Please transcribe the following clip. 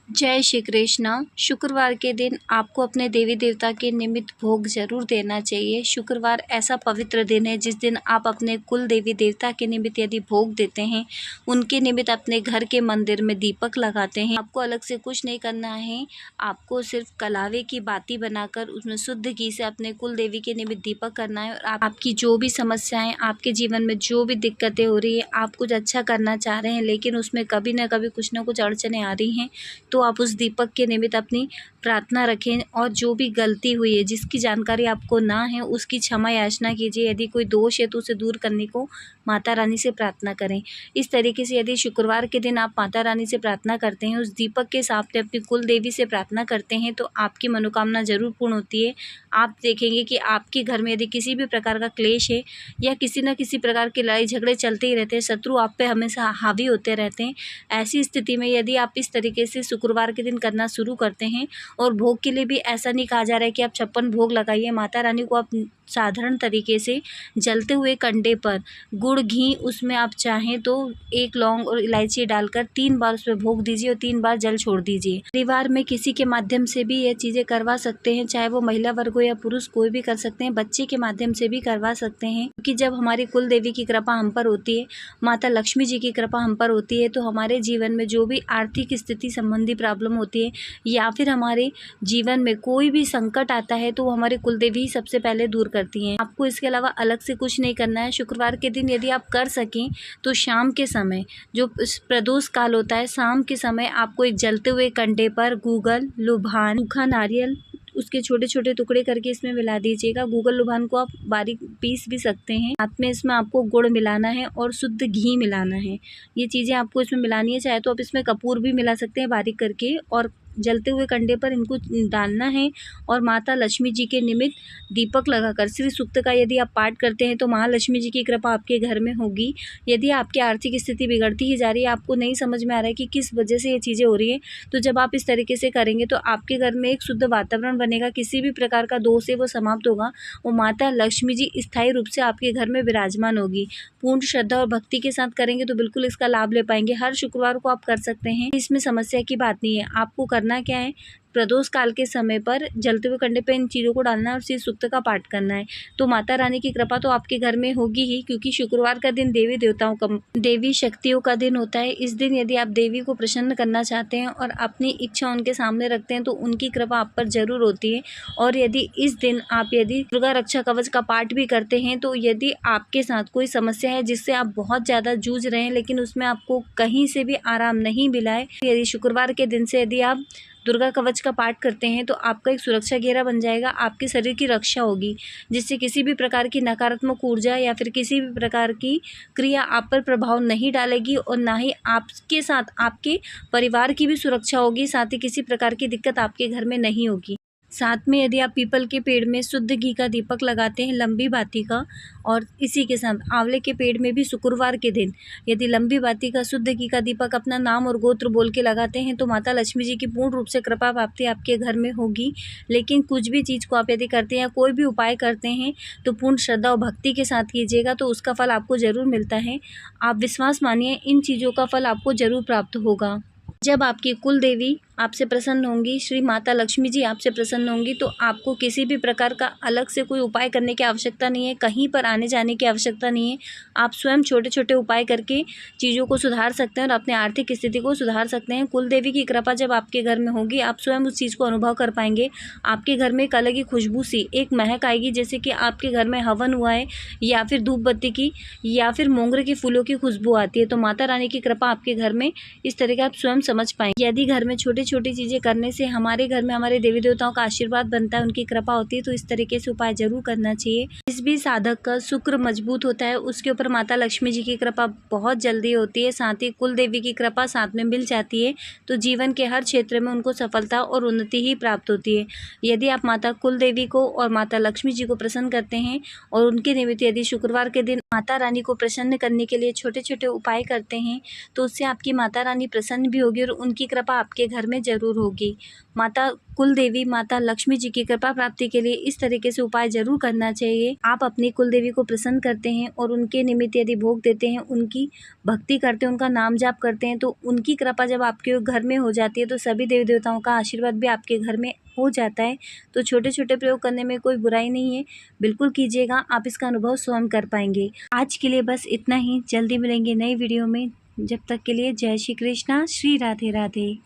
जय श्री कृष्ण। शुक्रवार के दिन आपको अपने देवी देवता के निमित्त भोग जरूर देना चाहिए। शुक्रवार ऐसा पवित्र दिन है जिस दिन आप अपने कुल देवी देवता के निमित्त यदि भोग देते हैं, उनके निमित्त अपने घर के मंदिर में दीपक लगाते हैं। आपको अलग से कुछ नहीं करना है, आपको सिर्फ कलावे की बाती बनाकर उसमें शुद्ध घी से अपने कुल देवी के निमित्त दीपक करना है। और आपकी जो भी समस्याएं, आपके जीवन में जो भी दिक्कतें हो रही है, आप कुछ अच्छा करना चाह रहे हैं लेकिन उसमें कभी ना कभी कुछ ना कुछ अड़चने आ रही हैं, तो आप उस दीपक के निमित्त अपनी प्रार्थना रखें और जो भी गलती हुई है, जिसकी जानकारी आपको ना है, उसकी क्षमा याचना कीजिए। यदि कोई दोष है तो उसे दूर करने को माता रानी से प्रार्थना करें। इस तरीके से यदि शुक्रवार के दिन आप माता रानी से प्रार्थना करते हैं, उस दीपक के सामने अपनी कुल देवी से प्रार्थना करते हैं, तो आपकी मनोकामना जरूर पूर्ण होती है। आप देखेंगे कि आपके घर में यदि किसी भी प्रकार का क्लेश है या किसी न किसी प्रकार की लड़ाई झगड़े चलते ही रहते हैं, शत्रु आप पे हमेशा हावी होते रहते हैं, ऐसी स्थिति में यदि आप इस तरीके से शुक्रवार के दिन करना शुरू करते हैं, और भोग के लिए भी ऐसा नहीं कहा जा रहा है कि आप 56 भोग लगाइए। माता रानी को आप साधारण तरीके से जलते हुए कंडे पर गुड़ घी, उसमें आप चाहें तो 1 लौंग और इलायची डालकर 3 बार उसमें भोग दीजिए और 3 बार जल छोड़ दीजिए। परिवार में किसी के माध्यम से भी ये चीज़ें करवा सकते हैं, चाहे वो महिला वर्ग हो या पुरुष, कोई भी कर सकते हैं। बच्चे के माध्यम से भी करवा सकते हैं, क्योंकि जब हमारी कुल देवी की कृपा हम पर होती है, माता लक्ष्मी जी की कृपा हम पर होती है, तो हमारे जीवन में जो भी आर्थिक स्थिति संबंधी प्रॉब्लम होती है या फिर हमारे जीवन में कोई भी संकट आता है, तो वो हमारे कुल देवी ही सबसे पहले दूर करती हैं। आपको इसके अलावा अलग से कुछ नहीं करना है। शुक्रवार के दिन यदि आप कर सकें तो शाम के समय, जो प्रदोष काल होता है, शाम के समय आपको एक जलते हुए कंडे पर गूगल, लुभान, सूखा नारियल, उसके छोटे छोटे टुकड़े करके इसमें मिला दीजिएगा। गूगल लुभान को आप बारीक पीस भी सकते हैं। साथ में इसमें आपको गुड़ मिलाना है और शुद्ध घी मिलाना है। ये चीज़ें आपको इसमें मिलानी है। चाहे तो आप इसमें कपूर भी मिला सकते हैं बारीक करके, और जलते हुए कंडे पर इनको डालना है और माता लक्ष्मी जी के निमित्त दीपक लगाकर श्री सूक्त का यदि आप पाठ करते हैं तो महालक्ष्मी जी की कृपा आपके घर में होगी। यदि आपकी आर्थिक स्थिति बिगड़ती ही जा रही है, आपको नहीं समझ में आ रहा है कि किस वजह से ये चीज़ें हो रही है, तो जब आप इस तरीके से करेंगे तो आपके घर में एक शुद्ध वातावरण बनेगा। किसी भी प्रकार का दोष है वो समाप्त होगा और माता लक्ष्मी जी स्थायी रूप से आपके घर में विराजमान होगी। पूर्ण श्रद्धा और भक्ति के साथ करेंगे तो बिल्कुल इसका लाभ ले पाएंगे। हर शुक्रवार को आप कर सकते हैं, इसमें समस्या की बात नहीं है। आपको करना क्या है, प्रदोष काल के समय पर जलते हुए कंडे पे इन चीज़ों को डालना है और श्री सूक्त का पाठ करना है, तो माता रानी की कृपा तो आपके घर में होगी ही, क्योंकि शुक्रवार का दिन देवी देवताओं का, देवी शक्तियों का दिन होता है। इस दिन यदि आप देवी को प्रसन्न करना चाहते हैं और अपनी इच्छा उनके सामने रखते हैं तो उनकी कृपा आप पर जरूर होती है। और यदि इस दिन आप यदि दुर्गा रक्षा कवच का पाठ भी करते हैं, तो यदि आपके साथ कोई समस्या है जिससे आप बहुत ज़्यादा जूझ रहे हैं लेकिन उसमें आपको कहीं से भी आराम नहीं मिला है, यदि शुक्रवार के दिन से यदि आप दुर्गा कवच का पाठ करते हैं तो आपका एक सुरक्षा घेरा बन जाएगा। आपके शरीर की रक्षा होगी, जिससे किसी भी प्रकार की नकारात्मक ऊर्जा या फिर किसी भी प्रकार की क्रिया आप पर प्रभाव नहीं डालेगी, और ना ही आपके साथ आपके परिवार की भी सुरक्षा होगी। साथ ही किसी प्रकार की दिक्कत आपके घर में नहीं होगी। साथ में यदि आप पीपल के पेड़ में शुद्ध घी का दीपक लगाते हैं, लंबी बाती का, और इसी के साथ आंवले के पेड़ में भी शुक्रवार के दिन यदि लंबी बाती का शुद्ध घी का दीपक अपना नाम और गोत्र बोल के लगाते हैं, तो माता लक्ष्मी जी की पूर्ण रूप से कृपा प्राप्ति आपके घर में होगी। लेकिन कुछ भी चीज़ को आप यदि करते हैं या कोई भी उपाय करते हैं तो पूर्ण श्रद्धा और भक्ति के साथ कीजिएगा, तो उसका फल आपको ज़रूर मिलता है। आप विश्वास मानिए, इन चीज़ों का फल आपको ज़रूर प्राप्त होगा। जब आपकी कुल देवी आपसे प्रसन्न होंगी, श्री माता लक्ष्मी जी आपसे प्रसन्न होंगी, तो आपको किसी भी प्रकार का अलग से कोई उपाय करने की आवश्यकता नहीं है, कहीं पर आने जाने की आवश्यकता नहीं है। आप स्वयं छोटे छोटे उपाय करके चीज़ों को सुधार सकते हैं और अपने आर्थिक स्थिति को सुधार सकते हैं। कुल देवी की कृपा जब आपके घर में होगी, आप स्वयं उस चीज़ को अनुभव कर पाएंगे। आपके घर में एक अलग ही खुशबू सी, एक महक आएगी, जैसे कि आपके घर में हवन हुआ है या फिर धूप बत्ती की या फिर मोंगरे के फूलों की खुशबू आती है। तो माता रानी की कृपा आपके घर में इस तरह का आप स्वयं समझ पाएंगे। यदि घर में छोटी छोटी चीज़ें करने से हमारे घर में हमारे देवी देवताओं का आशीर्वाद बनता है, उनकी कृपा होती है, तो इस तरीके से उपाय जरूर करना चाहिए। जिस भी साधक का शुक्र मजबूत होता है उसके ऊपर माता लक्ष्मी जी की कृपा बहुत जल्दी होती है, साथ ही कुल देवी की कृपा साथ में मिल जाती है, तो जीवन के हर क्षेत्र में उनको सफलता और उन्नति ही प्राप्त होती है। यदि आप माता कुल देवी को और माता लक्ष्मी जी को प्रसन्न करते हैं और उनके निमित्त यदि शुक्रवार के दिन माता रानी को प्रसन्न करने के लिए छोटे छोटे उपाय करते हैं, तो उससे आपकी माता रानी प्रसन्न भी होगी और उनकी कृपा आपके घर में में ज़रूर होगी। माता कुल देवी माता लक्ष्मी जी की कृपा प्राप्ति के लिए इस तरीके से उपाय ज़रूर करना चाहिए। आप अपनी कुल देवी को प्रसन्न करते हैं और उनके निमित्त यदि भोग देते हैं, उनकी भक्ति करते हैं, उनका नाम जाप करते हैं, तो उनकी कृपा जब आपके घर में हो जाती है तो सभी देवी देवताओं का आशीर्वाद भी आपके घर में हो जाता है। तो छोटे-छोटे प्रयोग करने में कोई बुराई नहीं है, बिल्कुल कीजिएगा, आप इसका अनुभव स्वयं कर पाएँगे। आज के लिए बस इतना ही, जल्दी मिलेंगे नई वीडियो में। जब तक के लिए जय श्री कृष्णा, श्री राधे राधे।